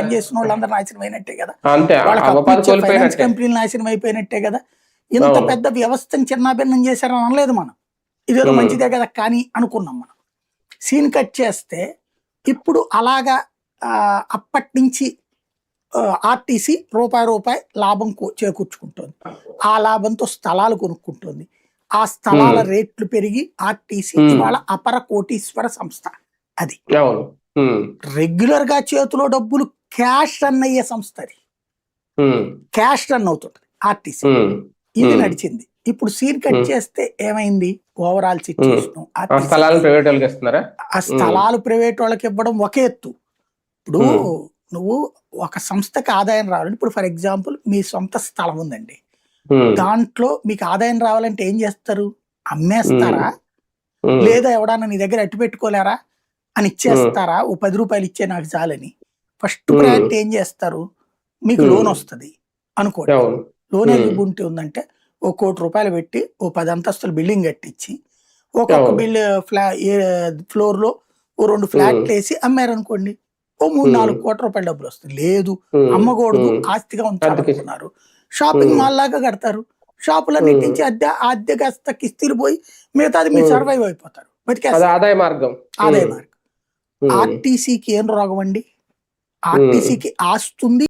పనిచేసిన వాళ్ళందరూ నాశనం అయినట్టే కదా, అంతే వాళ్ళకి అప్పు ఉపాధి ఇచ్చే ఫైనాన్స్ కోల్పోయినట్టే. కంపెనీలు నాశనం అయిపోయినట్టే కదా. ఇంత అవును. పెద్ద వ్యవస్థని చిన్నాభిన్నం చేశారని అనలేదు మనం, ఇదేదో మంచిదే కదా కానీ అనుకున్నాం మనం. సీన్ కట్ చేస్తే ఇప్పుడు అలాగా అప్పటి నుంచి ఆర్టీసీ రూపాయి లాభం చేకూర్చుకుంటుంది. ఆ లాభంతో స్థలాలు కొనుక్కుంటుంది. ఆ స్థలాల రేట్లు పెరిగి ఆర్టీసీ ఇవాళ అపర కోటీశ్వర సంస్థ. అది అవును. రెగ్యులర్ గా చేతిలో డబ్బులు క్యాష్ రన్ అయ్యే సంస్థ, అది క్యాష్ రన్ అవుతుంది ఆర్టీసీ. ఇది నడిచింది. ఇప్పుడు సీన్ కట్ చేస్తే ఏమైంది, ఓవరాల్ సిచ్యువేషన్ ఆ స్థలాలు ప్రైవేట్ వాళ్ళకి ఇవ్వడం ఒక ఎత్తు. ఇప్పుడు నువ్వు ఒక సంస్థకి ఆదాయం రావాలంటే, ఇప్పుడు ఫర్ ఎగ్జాంపుల్ మీ సొంత స్థలం ఉందండి, దాంట్లో మీకు ఆదాయం రావాలంటే ఏం చేస్తారు, అమ్మేస్తారా లేదా ఎవడన్నా నీ దగ్గర అట్టు పెట్టుకోలేరా అని ఇచ్చేస్తారా, ఓ 10 రూపాయలు ఇచ్చే నాకు చాలని. ఫస్ట్ ప్రయారిటీ ఏం చేస్తారు, మీకు లోన్ వస్తుంది అనుకోండి, లోన్ ఎలిజిబిలిటీ ఉందంటే ఓ 1 కోటి రూపాయలు పెట్టి ఓ 10 అంతస్తుల బిల్డింగ్ కట్టించి ఒక్కొక్క ఫ్లోర్ లో ఓ 2 ఫ్లాట్లు వేసి అమ్మారనుకోండి, ఓ 3-4 కోట్ల రూపాయల డబ్బులు వస్తుంది. లేదు అమ్మకూడదు, ఆస్తిగా ఉంచాలనుకున్నారు, షాపింగ్ మాల్ లాగా కడతారు, షాపులన్నిటి నుంచి అద్దె కాస్త కిస్తీలు పోయి మిగతాది మీరు సర్వైవ్ అయిపోతారు, బతికేస్తారు. ఆదాయ మార్గం. ఆర్టీసీకి ఏం రోగం అండి, ఆర్టీసీకి ఆస్తుంది.